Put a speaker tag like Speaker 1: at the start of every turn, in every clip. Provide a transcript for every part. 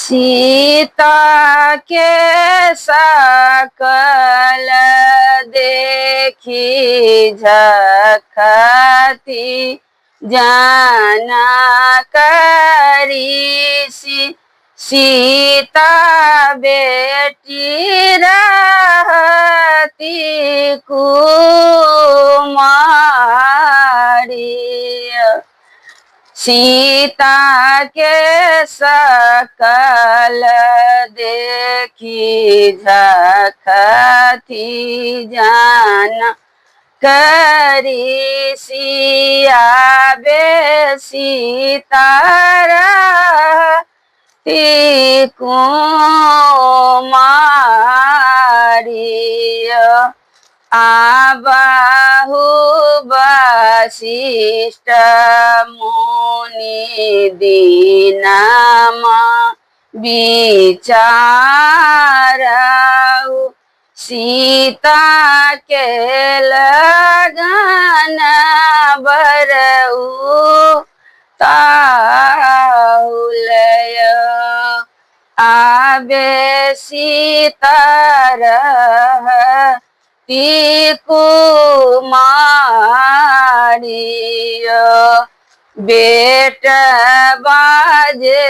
Speaker 1: सीता के सकल देखी झखती जाना करी सीता बेटी रहती कुमारी। सीता के सकल देखी झखती जाना करी सिया बे सीतारा कुमारी। आबाहु वशिष्ठ मुनि दीनामा विचारऊ सीता के लगन बरऊ ताहुलय। आबे सीता रहती कुमारी। बेट बाजे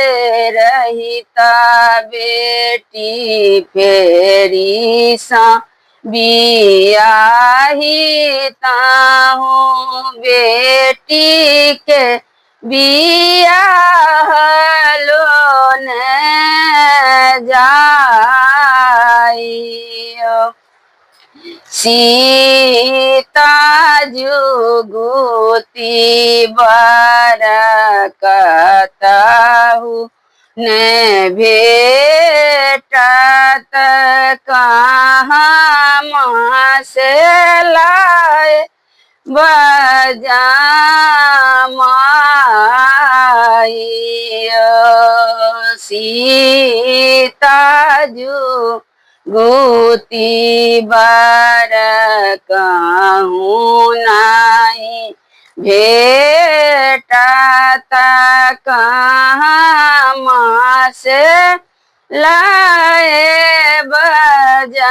Speaker 1: रहिता बेटी फेरी सा बियाही ताहूँ बेटी के बियाहलो न जाई। सीता जुगुती बरकतहु न भेटत कहाँ माँ से लाए बजामाई। सीता जुगुती बरकहु नाई भेटत कहाँ माँ से लाए बजामाई।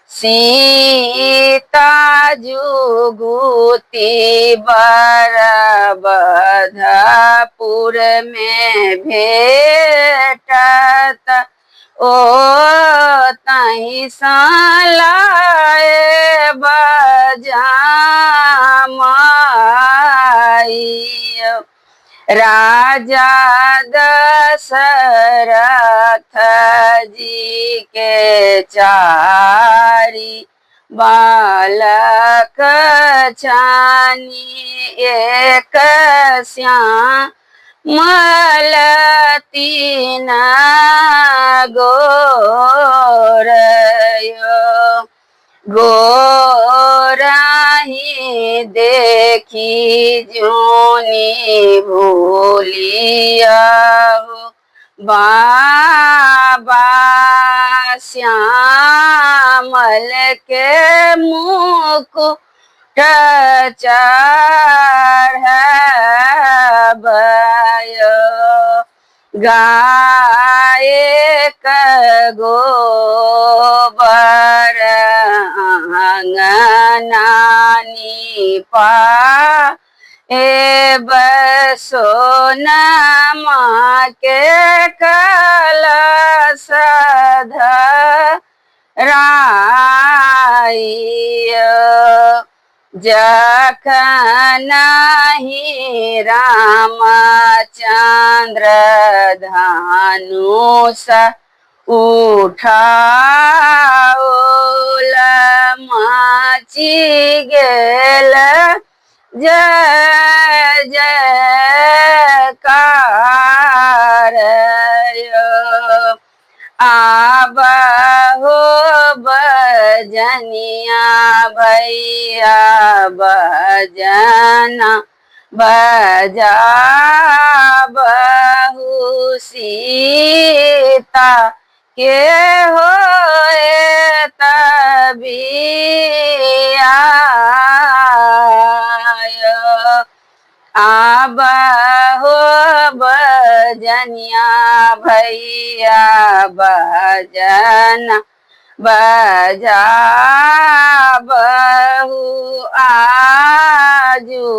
Speaker 1: सीता जुगुती बरबधपुर में भेटत ओ तहीं लाए बजामाई। राजा दशरथ जी के चारि बालक छानी एक श्यामल तीन गोर। गोराही देखी जूनी भूलिया बाबा श्यामल के मुकुट चढ़बय। गाय गोबर अंगनानी पा ए बसोनमा के कलश धराई। जखन ही रामचंद्र धनुष उठाओल माची गेल जय जयकार। आबहो बजनिया भैया बजना बजाबहु सीता के होए तबिया। आबहो बजनिया भैया बजना बजाबहु आजू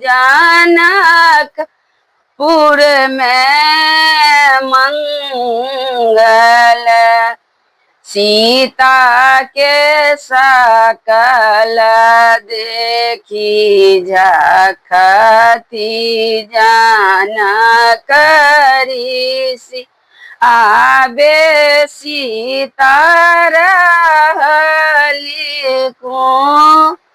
Speaker 1: जनकपुर में मंगल सीता के सकल देखी झखती जानक ऋषि आबे सीता रहली कुमारी।